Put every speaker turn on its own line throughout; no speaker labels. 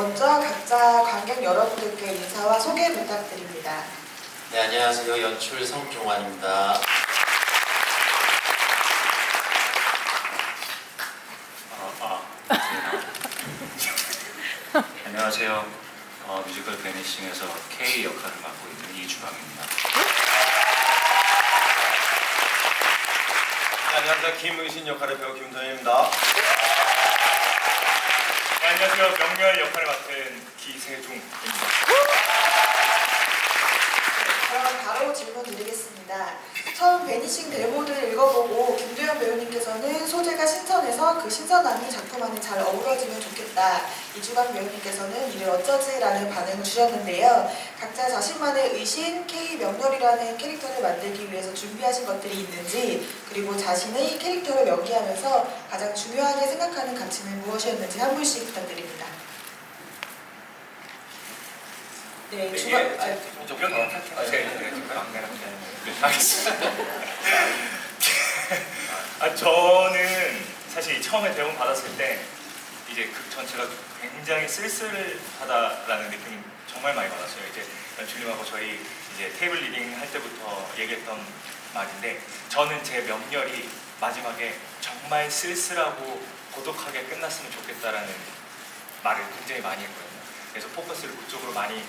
먼저 각자 관객 여러분들께 인사와 소개 부탁드립니다.
네, 안녕하세요. 연출 성종환입니다.
안녕하세요. 뮤지컬 베니싱에서 K 역할을 맡고 있는 이주광입니다.
네, 안녕하세요. 김의신 역할의 배우 김도현입니다.
네, 안녕하세요. 명렬 역할을 맡은 기세중입니다.
그럼 바로 질문 드리겠습니다. 처음 베니싱 데모를 읽어보고 김도현 배우님께서는 소재가 신선해서 그 신선함이 작품 안에 잘 어우러지면 좋겠다. 이주광 배우님께서는 이를 어쩌지라는 반응을 주셨는데요. 각자 자신만의 의신, K 명렬이라는 캐릭터를 만들기 위해서 준비하신 것들이 있는지, 그리고 자신의 캐릭터를 연기하면서 가장 중요하게 생각하는 가치는 무엇이었는지 한 분씩 부탁드립니다. 네, 주광...
저편 더 할게요. 제가 알겠습니다. 저는 사실 처음에 대본 받았을 때 이제 극 전체가 굉장히 쓸쓸하다라는 느낌을 정말 많이 받았어요. 이제 연출님하고 저희 이제 테이블 리딩 할 때부터 얘기했던 말인데, 저는 제 명렬이 마지막에 정말 쓸쓸하고 고독하게 끝났으면 좋겠다라는 말을 굉장히 많이 했거든요. 그래서 포커스를 그쪽으로 많이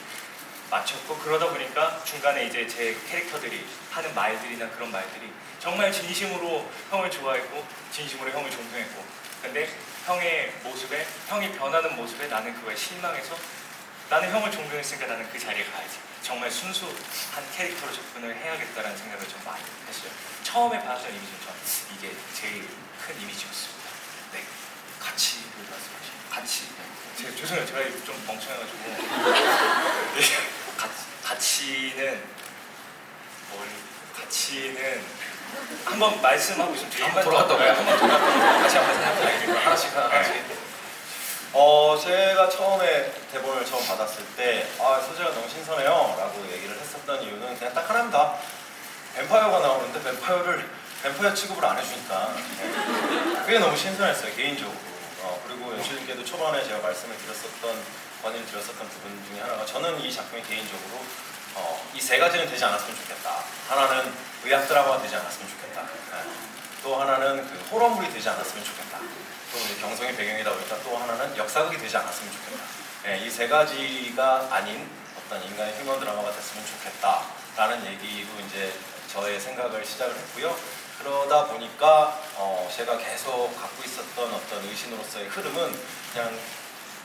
맞췄고, 그러다 보니까 중간에 이제 제 캐릭터들이 하는 말들이나 그런 말들이 정말 진심으로 형을 좋아했고 진심으로 형을 존경했고, 근데 형의 모습에, 형이 변하는 모습에 나는 그거에 실망해서 나는 형을 존경했으니까 나는 그 자리에 가야지, 정말 순수한 캐릭터로 접근을 해야겠다는 생각을 좀 많이 했어요. 처음에 받았던 이미지는 전 이게 제일 큰 이미지였습니다. 네, 가치를 말씀하시죠. 가치. 죄송해요. 제가 좀 멍청해가지고. 가치는 한번 말씀하고 있으면 되게
한번 돌아갔다고요?
한번 돌아갔다고요? 다시 한번 생각해보겠습니다.
하나씩.
제가 처음에 대본을 처음 받았을 때 소재가 너무 신선해요 라고 얘기를 했었던 이유는 그냥 딱 하나입니다. 뱀파이어가 나오는데 뱀파이어 취급을 안 해주니까 그게 너무 신선했어요, 개인적으로. 그리고 연출님께도 초반에 제가 말씀을 드렸었던, 건의를 드렸었던 부분 중에 하나가, 저는 이 작품이 개인적으로 이 세 가지는 되지 않았으면 좋겠다. 하나는 의학 드라마가 되지 않았으면 좋겠다. 또 하나는 그 호러물이 되지 않았으면 좋겠다. 또 경성의 배경이다 보니까 또 하나는 역사극이 되지 않았으면 좋겠다. 이 세 가지가 아닌 어떤 인간의 휴먼 드라마가 됐으면 좋겠다라는 얘기로 이제 저의 생각을 시작을 했고요. 그러다 보니까 제가 계속 갖고 있었던 어떤 의신으로서의 흐름은 그냥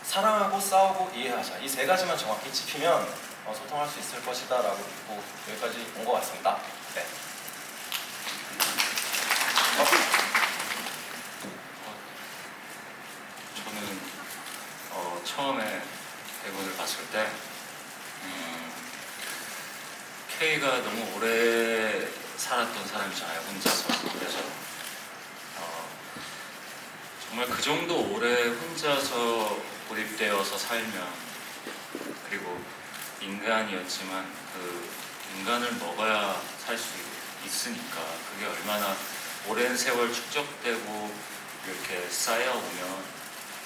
사랑하고 싸우고 이해하자, 이 세 가지만 정확히 짚히면 소통할 수 있을 것이다 라고 믿고 여기까지 온 것 같습니다. 네.
저는 처음에 대본을 봤을 때 K가 너무 오래 살았던 사람이잖아요, 혼자서. 그래서 정말 그 정도 오래 혼자서 고립되어서 살면, 그리고 인간이었지만 그 인간을 먹어야 살 수 있으니까 그게 얼마나 오랜 세월 축적되고 이렇게 쌓여오면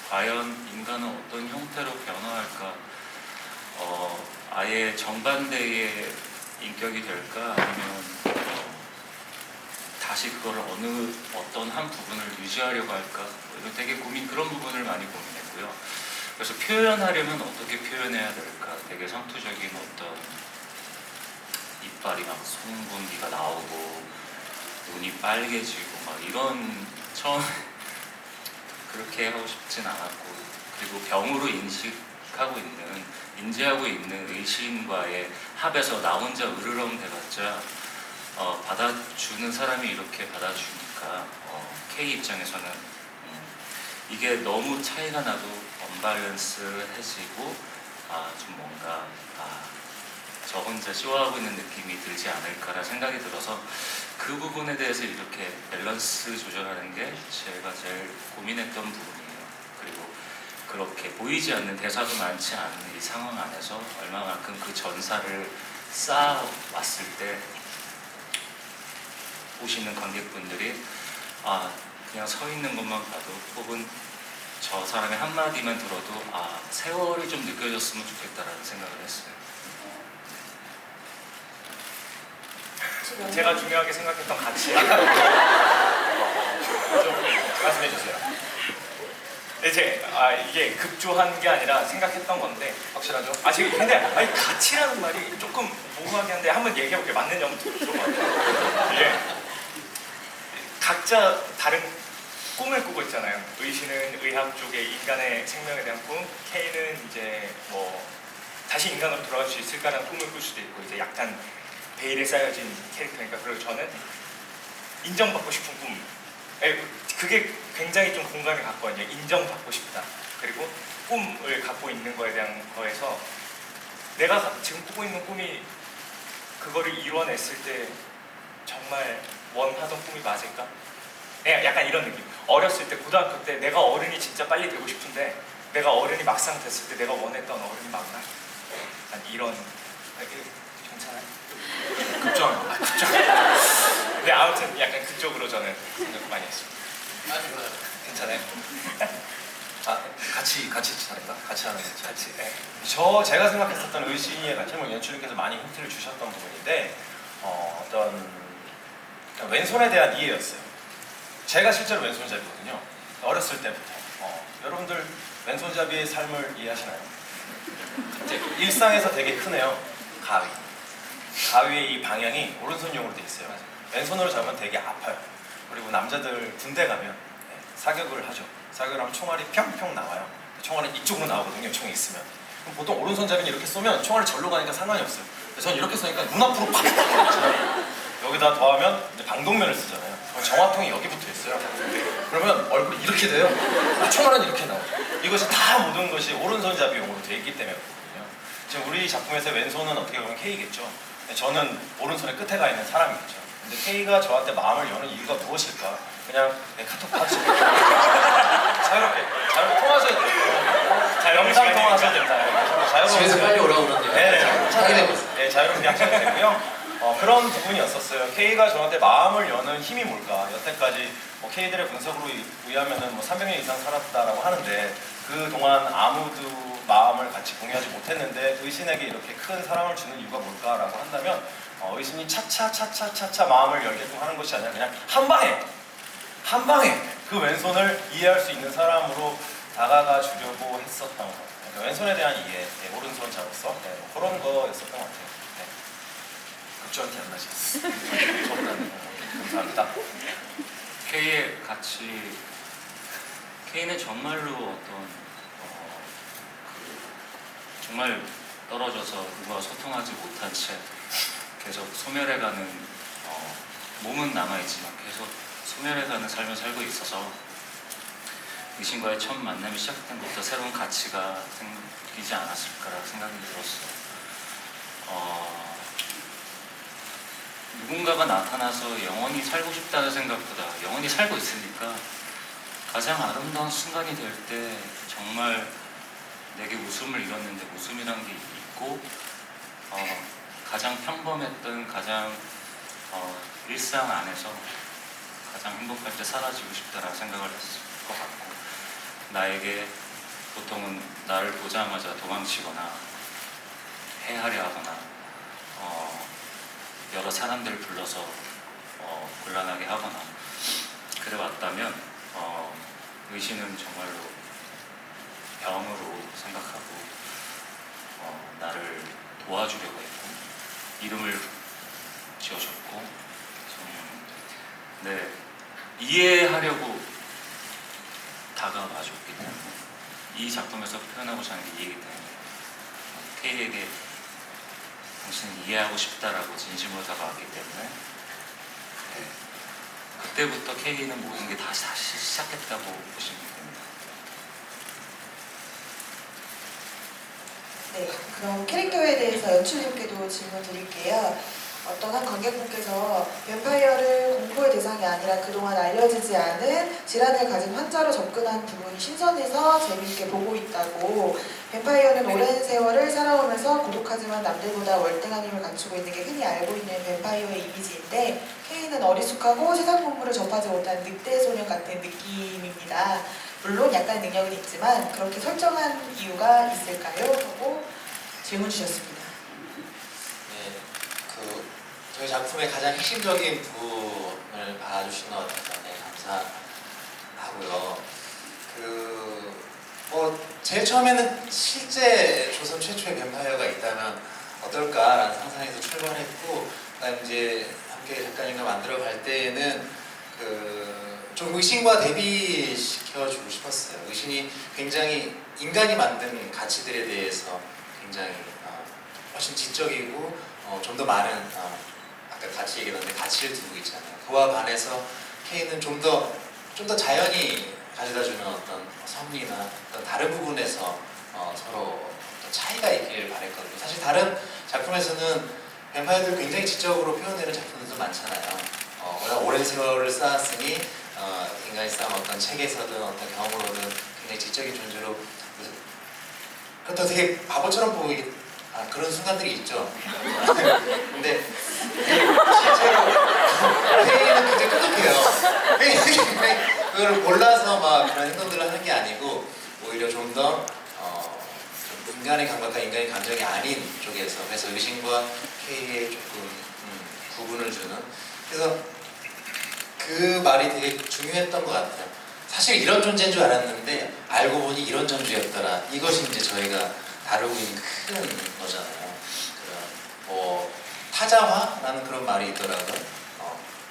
과연 인간은 어떤 형태로 변화할까? 아예 정반대의 인격이 될까? 아니면 다시 그걸 어떤 한 부분을 유지하려고 할까? 이런 되게 그런 부분을 많이 고민했고요. 그래서 표현하려면 어떻게 표현해야 될까? 되게 상투적인 어떤 이빨이 막 송분기가 나오고 눈이 빨개지고 막 이런, 처음에 그렇게 하고 싶진 않았고, 그리고 병으로 인지하고 있는 의신과의 합에서 나 혼자 으르렁 대봤자 받아주는 사람이 이렇게 받아주니까 K 입장에서는 이게 너무 차이가 나도 언밸런스해지고 좀 뭔가 저 혼자 쇼하고 있는 느낌이 들지 않을까라 생각이 들어서, 그 부분에 대해서 이렇게 밸런스 조절하는 게 제가 제일 고민했던 부분이에요. 그리고 그렇게 보이지 않는, 대사도 많지 않은 이 상황 안에서 얼마만큼 그 전사를 쌓아왔을 때 보시는 관객분들이 그냥 서 있는 것만 봐도, 혹은 저 사람의 한마디만 들어도 아 세월이 좀 느껴졌으면 좋겠다라는 생각을 했어요.
제가 중요하게 생각했던 가치.
좀 말씀해 주세요.
이제 이게 급조한 게 아니라 생각했던 건데
확실하죠?
지금 근데 아니 가치라는 말이 조금 모호하게 한데 한번 얘기해볼게요. 맞는지 한번 들어봐요. 이게 각자 다른 꿈을 꾸고 있잖아요. 의신은 의학 쪽에 인간의 생명에 대한 꿈, K는 이제 뭐 다시 인간으로 돌아갈 수 있을까라는 꿈을 꿀 수도 있고 이제 약간 베일에 쌓여진 캐릭터니까. 그리고 저는 인정받고 싶은 꿈. 그게 굉장히 좀 공감이 갔거든요. 인정받고 싶다. 그리고 꿈을 갖고 있는 거에 대한 거에서 내가 지금 꾸고 있는 꿈이 그거를 이뤄냈을 때 정말 원하던 꿈이 맞을까? 약간 이런 느낌. 어렸을 때 고등학교 때 내가 어른이 진짜 빨리 되고 싶은데 내가 어른이 막상 됐을 때 내가 원했던 어른이 맞나? 약간 이런. 괜찮아요?
급정.
근데 아무튼 약간 그쪽으로 저는 생각 많이 했습니다.
아주 그래요.
괜찮아요?
같이 잘했다. 같이 하는 거.
같이. 네.
제가 생각했었던 의신의 가치는 연출님께서 많이 힌트를 주셨던 부분인데 어떤 왼손에 대한 이해였어요. 제가 실제로 왼손잡이거든요. 어렸을 때부터. 여러분들 왼손잡이의 삶을 이해하시나요? 이제 일상에서 되게 크네요. 가위. 가위의 이 방향이 오른손용으로 되어 있어요. 왼손으로 잡으면 되게 아파요. 그리고 남자들 군대 가면 사격을 하죠. 사격을 하면 총알이 평평 나와요. 총알이 이쪽으로 나오거든요. 총이 있으면. 그럼 보통 오른손잡이는 이렇게 쏘면 총알이 절로 가니까 상관이 없어요. 저는 이렇게 쏘니까 눈앞으로 팍! 여기다 더하면 이제 방독면을 쓰잖아요. 그럼 정화통이 여기 붙어 있어요. 그러면 얼굴이 이렇게 돼요. 총알은 이렇게 나오죠. 이것이 다 모든 것이 오른손잡이용으로 되어 있기 때문에 그렇거든요. 지금 우리 작품에서 왼손은 어떻게 보면 K겠죠. 저는 오른손의 끝에 가 있는 사람이겠죠. 근데 K가 저한테 마음을 여는 이유가 무엇일까? 그냥 카톡 받으시고 자유롭게 통화하셔도 돼요. 영상 통화하셔도 된다. 자유롭게.
집에서 빨리 오라고 그러는데 확인해보세요.
네, 자유롭게 하셔도 되고요. 그런 부분이었었어요. K가 저한테 마음을 여는 힘이 뭘까? 여태까지 K들의 분석으로 의하면 300년 이상 살았다라고 하는데 그 동안 아무도 마음을 같이 공유하지 못했는데 의신에게 이렇게 큰 사랑을 주는 이유가 뭘까라고 한다면 의신이 차차 마음을 열게끔 하는 것이 아니라 그냥 한 방에 그 왼손을 이해할 수 있는 사람으로 다가가 주려고 했었던 것 같아요. 그러니까 왼손에 대한 이해, 오른손 자로서 그런 거였었던 것 같아요. 급조한테 안 나지. 감사합니다.
K의 가치, K는 정말로 어떤 정말 떨어져서 누구와 소통하지 못한 채 계속 소멸해가는 몸은 남아있지만 계속 소멸해가는 삶을 살고 있어서 의신과의 첫 만남이 시작된 것부터 새로운 가치가 생기지 않았을까라는 생각이 들었어요. 누군가가 나타나서 영원히 살고 싶다는 생각보다 영원히 살고 있으니까 가장 아름다운 순간이 될 때 정말 내게 웃음을 잃었는데 웃음이란 게 있고 가장 평범했던 가장 일상 안에서 가장 행복할 때 사라지고 싶다라는 생각을 했을 것 같고 나에게 보통은 나를 보자마자 도망치거나 해하려 하거나 여러 사람들을 불러서 곤란하게 하거나 그래 왔다면 의신은 정말로 병으로 생각하고 나를 도와주려고 했고 이름을 지어줬고 네, 이해하려고 다가와줬기 때문에 이 작품에서 표현하고자 하는 게 이해이기 때문에 K에게 당신을 이해하고 싶다라고 진심으로 다가왔기 때문에 그때부터 K는 모든 게 다시 시작했다고 보시면 됩니다.
네, 그럼 캐릭터에 대해서 연출님께도 질문 드릴게요. 어떤 한 관객분께서 뱀파이어를 공포의 대상이 아니라 그동안 알려지지 않은 질환을 가진 환자로 접근한 부분이 신선해서 재미있게 보고 있다고. 뱀파이어는 오랜 세월을 살아오면서 고독하지만 남들보다 월등한 힘을 갖추고 있는 게 흔히 알고 있는 뱀파이어의 이미지인데 K는 어리숙하고 세상 본물을 접하지 못한 늑대 소년 같은 느낌입니다. 물론 약간의 능력은 있지만 그렇게 설정한 이유가 있을까요? 하고 질문 주셨습니다.
네, 그 저희 작품의 가장 핵심적인 부분을 봐주신 것 같아서 네, 감사하고요. 제일 처음에는 실제 조선 최초의 뱀파이어가 있다면 어떨까라는 상상에서 출발했고, 그다음 이제 함께 작가님과 만들어 갈 때에는 좀 의신과 대비시켜주고 싶었어요. 의신이 굉장히 인간이 만든 가치들에 대해서 굉장히 훨씬 지적이고 좀 더 많은 아까 가치 얘기했는데 가치를 두고 있잖아요. 그와 반해서 K는 좀 더 자연이 가져다주는 어떤 섭리나 어떤 다른 부분에서 서로 어떤 차이가 있기를 바랬거든요. 사실 다른 작품에서는 뱀파이어들 굉장히 지적으로 표현되는 작품들도 많잖아요. 워낙 오랜 세월을 쌓았으니 인간이 쌓은 어떤 책에서든 어떤 경험으로든 굉장히 지적인 존재로 그렇다고 되게 바보처럼 보이게 그런 순간들이 있죠. 근데 실제로 회의는 굉장히 똑똑해요. 회의는 그걸 몰라서 막 그런 행동들을 하는 게 아니고 오히려 좀 더 인간의 감각과 인간의 감정이 아닌 쪽에서, 그래서 의신과 K의 조금 구분을 주는, 그래서 그 말이 되게 중요했던 것 같아요. 사실 이런 존재인 줄 알았는데 알고 보니 이런 존재였더라. 이것이 이제 저희가 다루고 있는 큰 거잖아요. 타자화라는 그런 말이 있더라고요.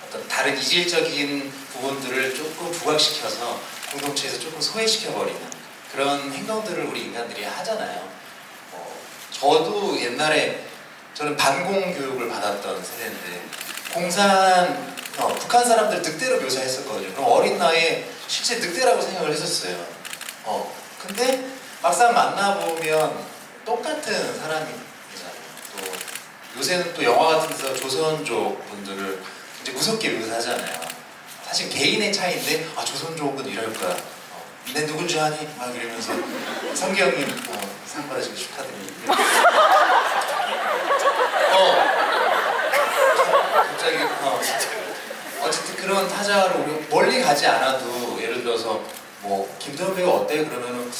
어떤 다른 이질적인 부분들을 조금 부각시켜서 공동체에서 조금 소외시켜버리는 그런 행동들을 우리 인간들이 하잖아요. 저도 옛날에 저는 반공 교육을 받았던 세대인데 북한 사람들 늑대로 묘사했었거든요. 그럼 어린 나이에 실제 늑대라고 생각을 했었어요. 근데 막상 만나보면 똑같은 사람이잖아요. 또 요새는 또 영화 같은 데서 조선족 분들을 이제 무섭게 묘사하잖아요. 사실 개인의 차이인데 조선족은 이럴 거야. 내 누군지 아니? 막 이러면서 성기형님 상 받으시고 축하드립니다. 갑자기 어쨌든 그런 타자로 우리 멀리 가지 않아도 예를 들어서 뭐 김도현 배우 어때? 그러면은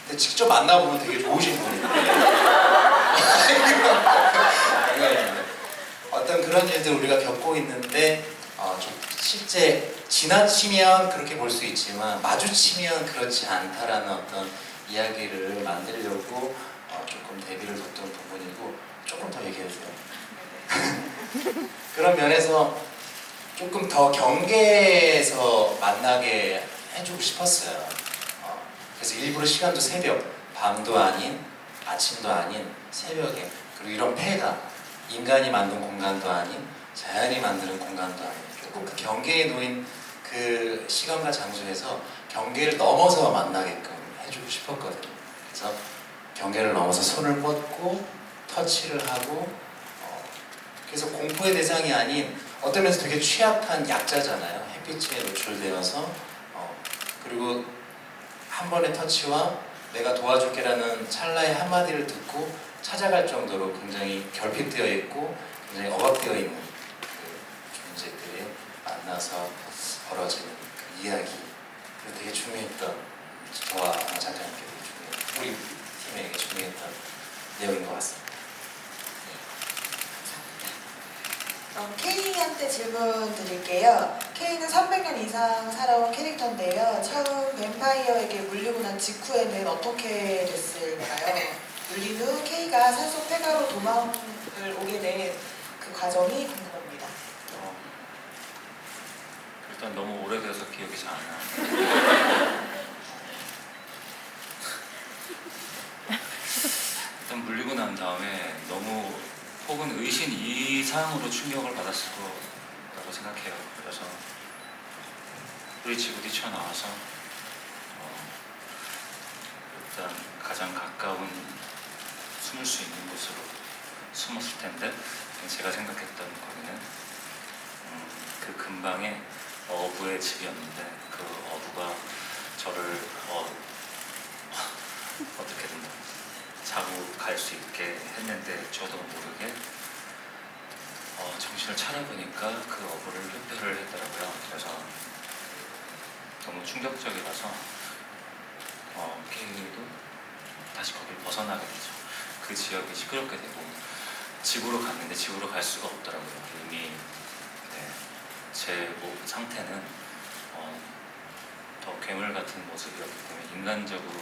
근데 직접 만나보면 되게 좋으신 분인데 어떤 그런 일들 우리가 겪고 있는데 좀 실제 지나치면 그렇게 볼 수 있지만 마주치면 그렇지 않다라는 어떤 이야기를 만들려고 조금 대비를 뒀던 부분이고, 조금 더 얘기해주세요. 그런 면에서 조금 더 경계에서 만나게 해주고 싶었어요. 그래서 일부러 시간도 새벽, 밤도 아닌 아침도 아닌 새벽에, 그리고 이런 폐가 인간이 만든 공간도 아닌 자연이 만드는 공간도 아닌 조금 그 경계에 놓인 그 시간과 장소에서 경계를 넘어서 만나게끔 해주고 싶었거든요. 그래서 경계를 넘어서 손을 뻗고 터치를 하고 그래서 공포의 대상이 아닌 어떤 면에서 되게 취약한 약자잖아요. 햇빛에 노출되어서 그리고 한 번의 터치와 내가 도와줄게라는 찰나의 한마디를 듣고 찾아갈 정도로 굉장히 결핍되어 있고 굉장히 억압되어 있는 그 존재들이 만나서 벌어지는 그 이야기, 그리고 되게 중요했던, 저와 작가님께 되게 우리 팀에게 중요했던 내용인 것 같습니다.
K한테 질문 드릴게요. K는 300년 이상 살아온 캐릭터인데요. 처음 뱀파이어에게 물리고 난 직후에는 어떻게 됐을까요? 물린 후 K가 산소 폐가로 도망을 오게 된 그 과정이 궁금합니다.
일단 너무 오래돼서 기억이 잘 안 나요. 일단 물리고 난 다음에 너무 혹은 의신 이상으로 충격을 받았을 거라고 생각해요. 그래서 뿌리치고 뛰쳐나와서 일단 가장 가까운 숨을 수 있는 곳으로 숨었을 텐데, 제가 생각했던 거기는 그 근방에 어부의 집이었는데 그 어부가 저를 어떻게든 자고 갈 수 있게 했는데 저도 모르게 정신을 차려보니까 그 어부를 흡혈을 했더라고요. 그래서 너무 충격적이라서 K도 다시 거기를 벗어나게 되죠. 그 지역이 시끄럽게 되고 집으로 갔는데 집으로 갈 수가 없더라고요. 이미 제 상태는 더 괴물 같은 모습이었기 때문에 인간적으로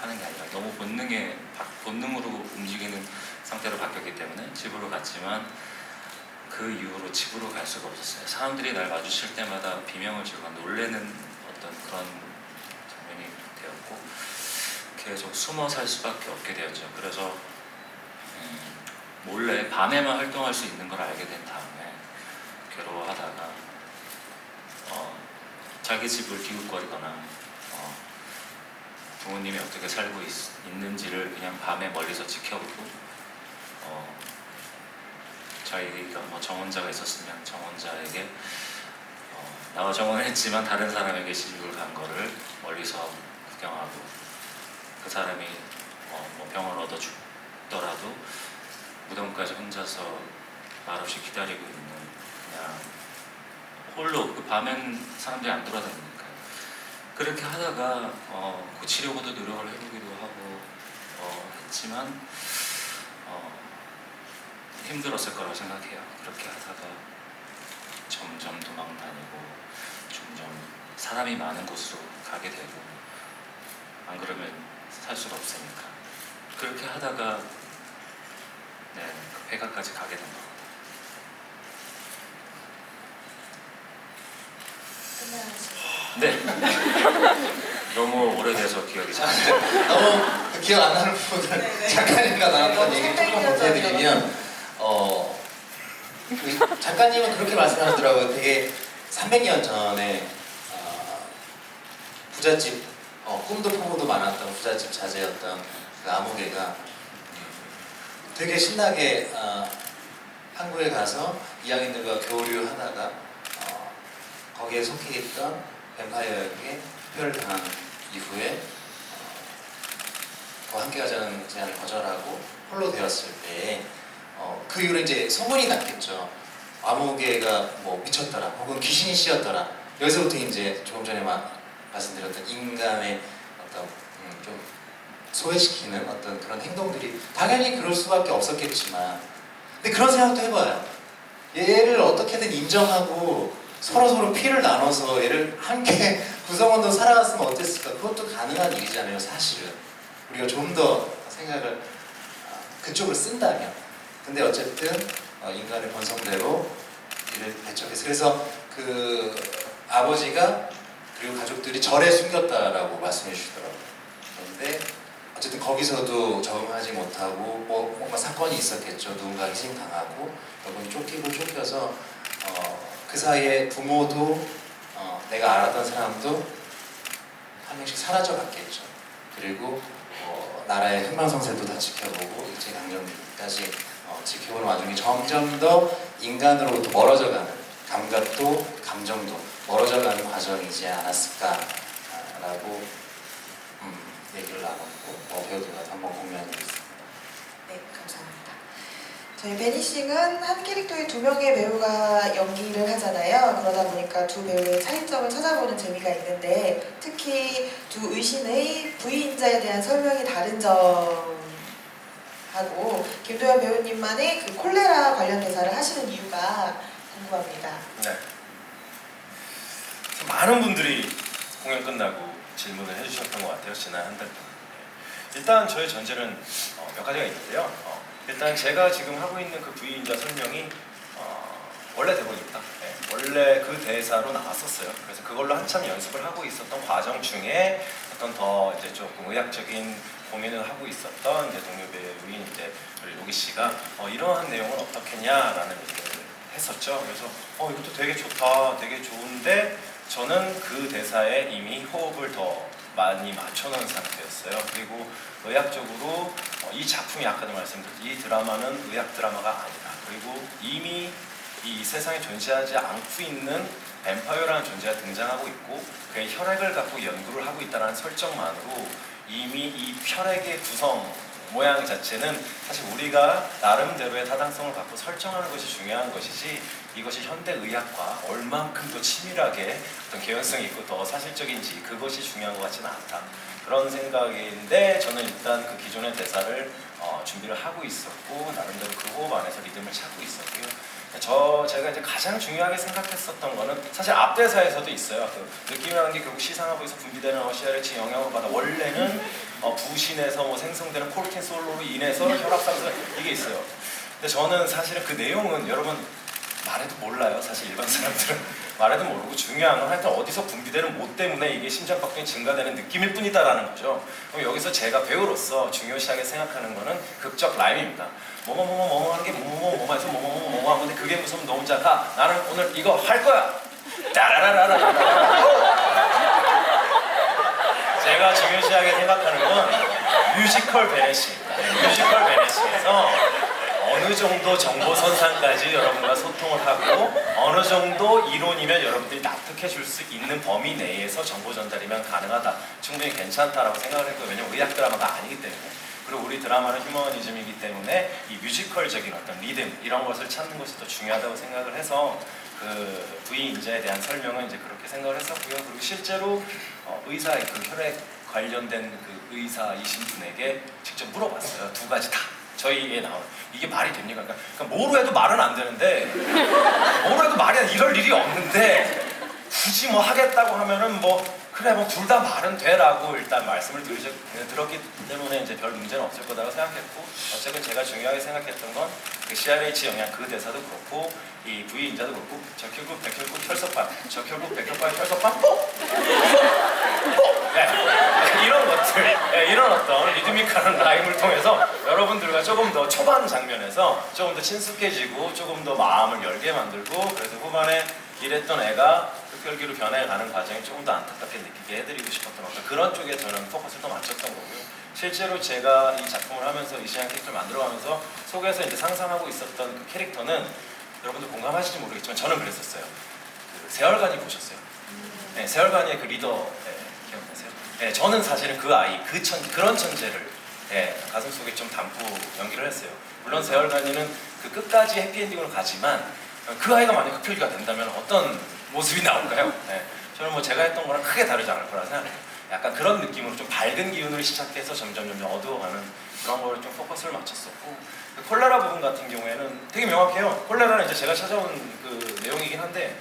하는 게 아니라 너무 본능으로 움직이는 상태로 바뀌었기 때문에 집으로 갔지만 그 이후로 집으로 갈 수가 없었어요. 사람들이 날 마주칠 때마다 비명을 지르고 놀래는 어떤 그런 장면이 되었고 계속 숨어 살 수밖에 없게 되었죠. 그래서 몰래 밤에만 활동할 수 있는 걸 알게 된 다음에 괴로워하다가 자기 집을 기웃거리거나 부모님이 어떻게 살고 있는지를 그냥 밤에 멀리서 지켜보고 저희가 정혼자가 있었으면 정혼자에게 나와 정혼을 했지만 다른 사람에게 시집을 간 거를 멀리서 구경하고 그 사람이 병을 얻어 죽더라도 무덤까지 혼자서 말없이 기다리고 있는 그냥 홀로 그 밤엔 사람들이 안 돌아다니니까 그렇게 하다가 고치려고도 노력을 해보기도 하고 했지만 힘들었을 거라고 생각해요. 그렇게 하다가 점점 도망 다니고 점점 사람이 많은 곳으로 가게 되고 안 그러면 살 수가 없으니까 그렇게 하다가 그 폐가까지 가게 된 겁니다.
끝나시죠.
네. 너무 오래돼서 기억이 잘 안 나요.
너무 기억 안 나는 부분을
네네.
작가님과 나눴던
네,
얘기
너무
조금
선배님이어서
보태드리면 그 작가님은 그렇게 말씀하시더라고요. 되게 300년 전에 부잣집 꿈도 포부도 많았던 부잣집 자제였던 그 아무개가 되게 신나게 한국에 가서 이양인들과 교류하다가 거기에 속해 있던 뱀파이어에게 투표를 당한 이후에 더 함께하자는 제안을 거절하고 홀로 되었을 때 그 이후로 이제 소문이 났겠죠. 아무개가 뭐 미쳤더라 혹은 귀신이 씌었더라. 여기서부터 이제 조금 전에 말씀드렸던 인간의 어떤 좀 소외시키는 어떤 그런 행동들이 당연히 그럴 수밖에 없었겠지만 근데 그런 생각도 해봐요. 얘를 어떻게든 인정하고 서로 피를 나눠서 얘를 함께 구성원도 살아갔으면 어땠을까. 그것도 가능한 일이잖아요. 사실은 우리가 좀 더 생각을 그쪽을 쓴다면. 근데 어쨌든 인간의 본성대로 이를 배척해서 그래서 그 아버지가 그리고 가족들이 절에 숨겼다라고 말씀해 주시더라고요. 그런데 어쨌든 거기서도 적응하지 못하고 뭔가 사건이 있었겠죠. 누군가 희생당하고 여러분이 쫓겨서 그 사이에 부모도 내가 알았던 사람도 한 명씩 사라져 갔겠죠. 그리고 나라의 흥망성쇠도 다 지켜보고 일제강점기까지 지켜보는 와중에 점점 더 인간으로부터 멀어져가는 감각도 감정도 멀어져가는 과정이지 않았을까라고 얘기를 나눴고 배우들과 한번 공유한 적이 있습니다.
네, 감사합니다. 저희 베니싱은 한 캐릭터에 2명의 배우가 연기를 하잖아요. 그러다 보니까 두 배우의 차이점을 찾아보는 재미가 있는데 특히 두 의신의 부위인자에 대한 설명이 다른 점하고 김도현 배우님만의 그 콜레라 관련 대사를 하시는 이유가 궁금합니다.
네. 많은 분들이 공연 끝나고 질문을 해주셨던 것 같아요. 지난 한 달 동안. 일단 저의 전제는 몇 가지가 있는데요. 일단 제가 지금 하고 있는 그 부위인자 설명이 원래 대본입니다. 네, 원래 그 대사로 나왔었어요. 그래서 그걸로 한참 연습을 하고 있었던 과정 중에 어떤 더 이제 조금 의학적인 고민을 하고 있었던 이제 동료 배우인 이제 우리 로기 씨가 이러한 내용을 어떻겠냐라는 얘기를 했었죠. 그래서 이것도 되게 좋다, 되게 좋은데 저는 그 대사에 이미 호흡을 더 많이 맞춰놓은 상태였어요. 그리고 의학적으로 이 작품이 아까도 말씀드렸듯이 이 드라마는 의학 드라마가 아니다. 그리고 이미 이 세상에 존재하지 않고 있는 뱀파이어라는 존재가 등장하고 있고 그의 혈액을 갖고 연구를 하고 있다는 설정만으로 이미 이 혈액의 구성 모양 자체는 사실 우리가 나름대로의 타당성을 갖고 설정하는 것이 중요한 것이지 이것이 현대의학과 얼만큼 더 치밀하게 어떤 개연성이 있고 더 사실적인지 그것이 중요한 것 같지는 않다. 그런 생각인데 저는 일단 그 기존의 대사를 준비를 하고 있었고 나름대로 그 호흡 안에서 리듬을 찾고 있었고요. 제가 이제 가장 중요하게 생각했었던 거는 사실 앞대사에서도 있어요. 그 느낌이라는 게 결국 시상하부에서 분비되는 CRH 영향을 받아 원래는 부신에서 뭐 생성되는 콜틴솔로로 인해서 혈압상승 이게 있어요. 근데 저는 사실은 그 내용은 여러분 말해도 몰라요. 사실 일반 사람들은 말해도 모르고 중요한 건 하여튼 어디서 분비되는 뭐 때문에 이게 심장박동이 증가되는 느낌일 뿐이다라는 거죠. 그럼 여기서 제가 배우로서 중요시하게 생각하는 거는 극적 라임입니다. 뭐뭐 하는 게 뭐뭐 해서 뭐뭐 하는데 그게 무슨 너 혼자 가 나는 오늘 이거 할 거야. 따라라라라. 제가 중요시하게 생각하는 건 뮤지컬 베네시입니다. 뮤지컬 베네시에서 어느 정도 정보 선상까지 여러분과 소통을 하고 어느 정도 이론이면 여러분들이 납득해 줄 수 있는 범위 내에서 정보 전달이면 가능하다. 충분히 괜찮다라고 생각을 했고요. 왜냐면 의학 드라마가 아니기 때문에. 그리고 우리 드라마는 휴머니즘이기 때문에 이 뮤지컬적인 어떤 리듬 이런 것을 찾는 것이 더 중요하다고 생각을 해서 그 부위 인자에 대한 설명은 이제 그렇게 생각을 했었고요. 그리고 실제로 의사의 그 혈액 관련된 그 의사이신 분에게 직접 물어봤어요. 두 가지 다. 저희에 나온 이게 말이 됩니까? 그러니까 뭐로 해도 말은 안 되는데 뭐로 해도 말이 이럴 일이 없는데 굳이 뭐 하겠다고 하면은 뭐 그래 뭐 둘 다 말은 돼라고 일단 말씀을 들었기 때문에 이제 별 문제는 없을 거라고 생각했고 어쨌든 제가 중요하게 생각했던 건 그 CRH 영향 그 대사도 그렇고 이 V 인자도 그렇고 적혈구 백혈구 혈소판 적혈구 백혈구 혈소판 뽁! 네. 이런 것들 이런 어떤 리드미컬한 라임을 통해서 여러분들과 조금 더 초반 장면에서 조금 더 친숙해지고 조금 더 마음을 열게 만들고 그래서 후반에 이랬던 애가 흡혈귀로 변해가는 과정이 조금 더 안타깝게 느끼게 해드리고 싶었던 어떤 그런 쪽에 저는 포커스를 더 맞췄던 거고요. 실제로 제가 이 작품을 하면서 이시안 캐릭터를 만들어가면서 속에서 이제 상상하고 있었던 그 캐릭터는 여러분들 공감하실지 모르겠지만 저는 그랬었어요. 그 세월간이 보셨어요? 네, 세월간의 그 리더 기억나세요? 네, 저는 사실은 그 아이, 그런 천재를 가슴속에 좀 담고 연기를 했어요. 물론 세월간이는 그 끝까지 해피엔딩으로 가지만 그 아이가 만약 흡혈귀가 된다면 어떤 모습이 나올까요? 네, 저는 뭐 제가 했던 거랑 크게 다르지 않을 거라 생각해요. 약간 그런 느낌으로 좀 밝은 기운을 시작해서 점점 어두워가는 그런 거를 좀 포커스를 맞췄었고 그 콜레라 부분 같은 경우에는 되게 명확해요. 콜레라는 이제 제가 찾아온 그 내용이긴 한데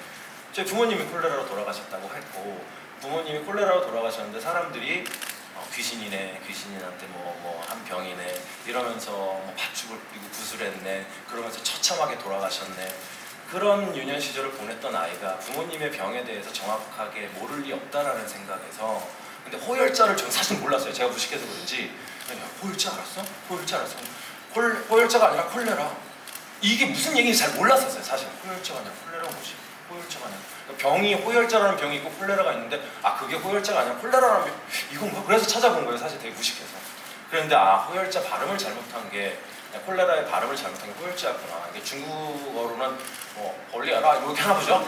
제 부모님이 콜레라로 돌아가셨다고 했고 부모님이 콜레라로 돌아가셨는데 사람들이 귀신이네, 귀신인한테 뭐 한 병이네 이러면서 뭐 팥죽을 뿌리고 구슬했네 그러면서 처참하게 돌아가셨네 그런 유년 시절을 보냈던 아이가 부모님의 병에 대해서 정확하게 모를 리 없다라는 생각에서 근데 호열자를 저는 사실 몰랐어요. 제가 무식해서 그런지 호열자 알았어? 호열자 알았어? 호열자가 아니라 콜레라 이게 무슨 얘기인지 잘 몰랐었어요. 사실 호열자가 아니라 콜레라가 뭐지? 호열자가 아니라 병이 호열자라는 병이 있고 콜레라가 있는데 그게 호열자가 아니라 콜레라라는 병 이건가? 그래서 찾아본 거예요. 사실 되게 무식해서 그런데 호열자 발음을 잘못한 게 콜레라의 발음을 잘못한 게 호열자였구나. 이게 중국어로는 벌리아라 이렇게 하나 보죠.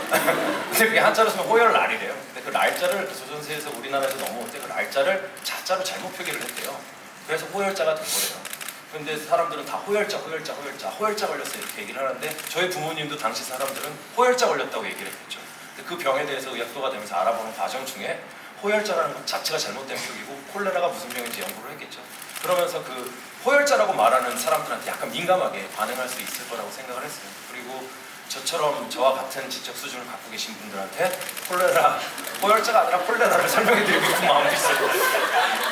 근데 그게 한자로 쓰면 호열날이래요. 근데 그 날자를 조선시대에서 우리나라에서 넘어올 때 그 날자를 자자로 잘못 표기를 했대요. 그래서 호열자가 된 거래요. 근데 사람들은 다 호열자 걸렸어 이렇게 얘기를 하는데 저희 부모님도 당시 사람들은 호열자 걸렸다고 얘기를 했겠죠. 근데 그 병에 대해서 의학도가 되면서 알아보는 과정 중에 호열자라는 것 자체가 잘못된 표기고 콜레라가 무슨 병인지 연구를 했겠죠. 그러면서 그 호열자라고 말하는 사람들한테 약간 민감하게 반응할 수 있을 거라고 생각을 했어요. 그리고 저처럼 저와 같은 지적 수준을 갖고 계신 분들한테 콜레라, 호열자가 아니라 콜레라를 설명해드리고 싶은 마음도 있어요.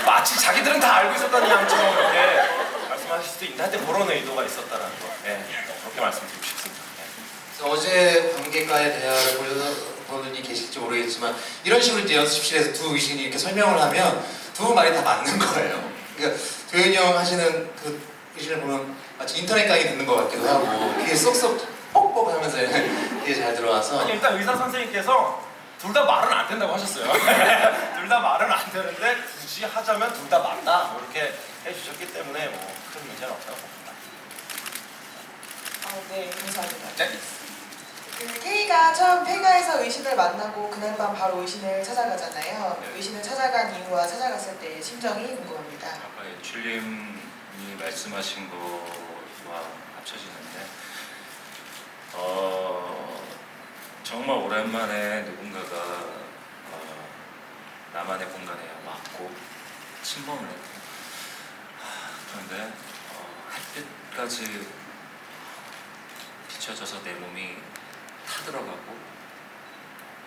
마치 자기들은 다 알고 있었다는 양처럼 이렇게 말씀하실 수도 있는데 하여튼 그런 의도가 있었다는 거 그렇게 말씀드리고 싶습니다.
그래서 어제 관객과의 대화를 보시는 분이 계실지 모르겠지만 이런 식으로 이제 연습실에서 두 의신이 이렇게 설명을 하면 두 말이 다 맞는 거예요. 그러니까 도현이 형 하시는 그 의신을 보면 마치 인터넷 강의 듣는 것 같기도 하고 그게 쏙쏙 뻑뻑 하면서 이게 잘 들어와서
아니, 일단 의사 선생님께서 둘 다 말은 안 된다고 하셨어요. 둘 다 말은 안 되는데 굳이 하자면 둘 다 맞다 뭐 이렇게 해주셨기 때문에 뭐 큰 문제는 없다고 봅니다.
네, 감사합니다.
네.
그 K가 처음 폐가에서 의신을 만나고 그날 밤 바로 의신을 찾아가잖아요.
네.
의신을 찾아간 이유와 찾아갔을 때의 심정이 궁금합니다.
아까 줄님이 말씀하신 거와 합쳐지는데 정말 오랜만에 누군가가 나만의 공간에 왔고 침범을 했고 그런데 햇빛까지 비춰져서 내 몸이 타들어가고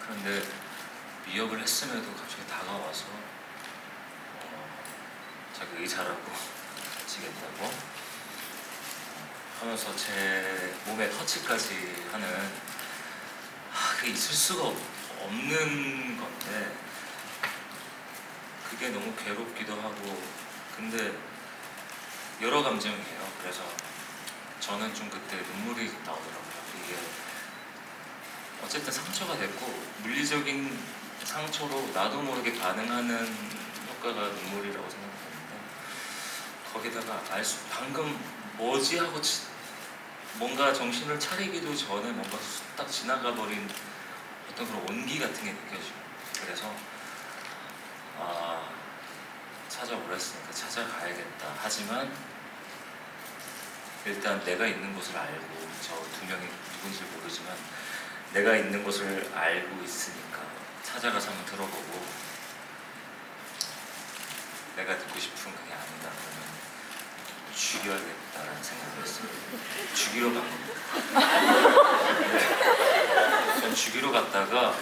그런데 위협을 했음에도 갑자기 다가와서 자기 의사라고 지겠다고 하면서 제 몸에 터치까지 하는 그게 있을 수가 없는 건데 그게 너무 괴롭기도 하고 근데 여러 감정이에요. 그래서 저는 좀 그때 눈물이 나오더라고요. 이게 어쨌든 상처가 됐고 물리적인 상처로 나도 모르게 반응하는 효과가 눈물이라고 생각하는데 거기다가 방금 뭐지 하고 뭔가 정신을 차리기도 전에 뭔가 딱 지나가 버린 어떤 그런 온기 같은 게 느껴져요. 그래서 찾아오랬으니까 찾아가야겠다. 하지만 일단 내가 있는 곳을 알고 저 두 명이 누군지 모르지만 내가 있는 곳을 알고 있으니까 찾아가서 한번 들어보고 내가 듣고 싶은 그게 아니다 그러면 죽여야겠다라는 생각을 했어요. 죽이러 간 겁니다. 네. 전 죽이러 갔다가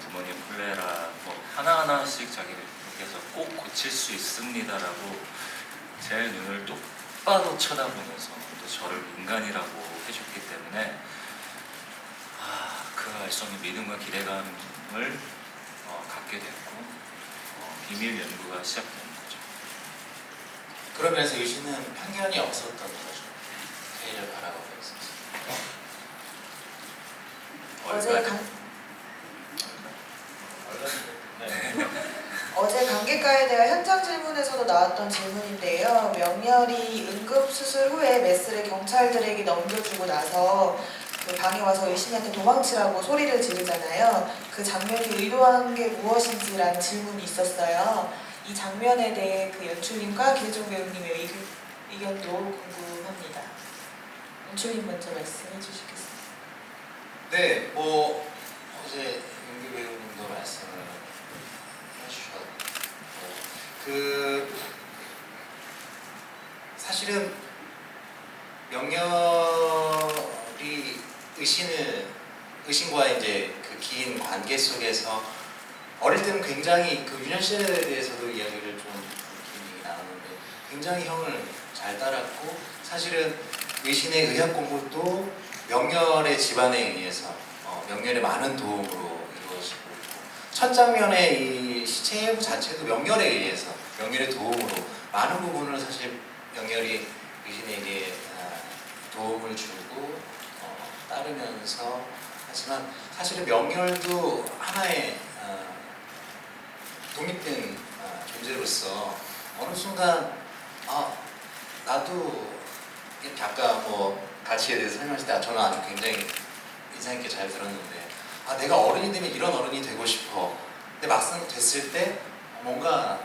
부모님 콜레라 뭐 하나하나씩 자기께서 꼭 고칠 수 있습니다라고 제 눈을 똑바로 쳐다보면서 또 저를 인간이라고 해줬기 때문에 그 알 수 없는 믿음과 기대감을 갖게 됐고 비밀 연구가 시작된 거죠.
그런 면에서 유신은 편견이 없었던 거죠. K를 바라보고 있었어요.
어제 관객과에 대한 현장 질문에서도 나왔던 질문인데요. 명렬이 응급수술 후에 메스를 경찰들에게 넘겨주고 나서 그 방에 와서 의신이한테 도망치라고 소리를 지르잖아요. 그 장면이 의도한 게 무엇인지라는 질문이 있었어요. 이 장면에 대해 그 연출님과 기대종 배우님의 의견도 궁금합니다. 연출님 먼저 말씀해 주시겠어요?
네, 뭐 어제 윤규 배우님도 말씀을 해주셨고 사실은 명렬이 의신과 이제 그 긴 관계 속에서 어릴 때는 굉장히 그 유년 씨에 대해서도 이야기를 좀 느낌이 나오는데 굉장히 형을 잘 따랐고 사실은 의신의 의학 공부도 명렬의 집안에 의해서 명렬의 많은 도움으로 이루어지고 있고 첫 장면의 이 시체 해부 자체도 명렬에 의해서 명렬의 도움으로 많은 부분을 사실 명렬이 의신에게 도움을 주고 따르면서 하지만 사실은 명렬도 하나의 독립된 존재로서 어느 순간 나도 이렇게 아까 뭐 가치에 대해서 설명했을 때 저는 아주 굉장히 인상 있게 잘 들었는데 내가 어른이 되면 이런 어른이 되고 싶어. 근데 막상 됐을 때 뭔가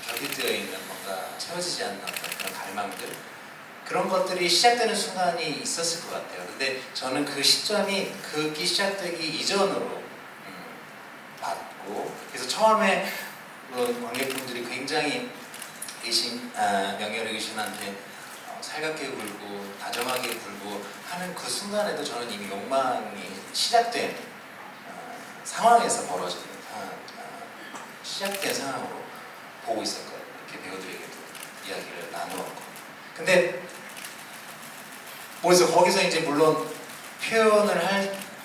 결핍되어 있는 뭔가 채워지지 않는 어떤 그런 갈망들 그런 것들이 시작되는 순간이 있었을 것 같아요. 근데 저는 그 시점이 극이 시작되기 이전으로 봤고 그래서 처음에 관객분들이 굉장히 명렬의 의신한테 살갑게 굴고 다정하게 굴고 하는 그 순간에도 저는 이미 욕망이 시작된 상황에서 벌어지는 시작된 상황으로 보고 있었거든요. 이렇게 배우들에게도 이야기를 나누었고 근데 그래서 거기서 이제 물론 표현을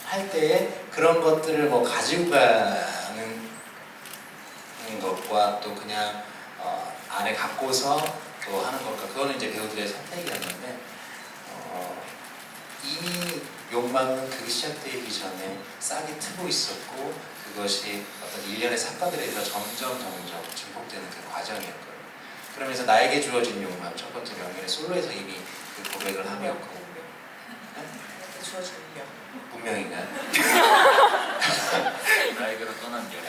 할 때에 그런 것들을 뭐 가지고 가는 것과 또 그냥 안에 갖고서 또 하는 것과 그거는 이제 배우들의 선택이었는데 이미 욕망은 그게 시작되기 전에 싹이 트고 있었고 그것이 어떤 일련의 사건들에 의해서 점점 증폭되는 그 과정이었거든요. 그러면서 나에게 주어진 욕망 첫 번째 명예의 솔로에서 이미 그 고백을 하였고
주어진 명.
분명인가요?
나에게로 떠난 연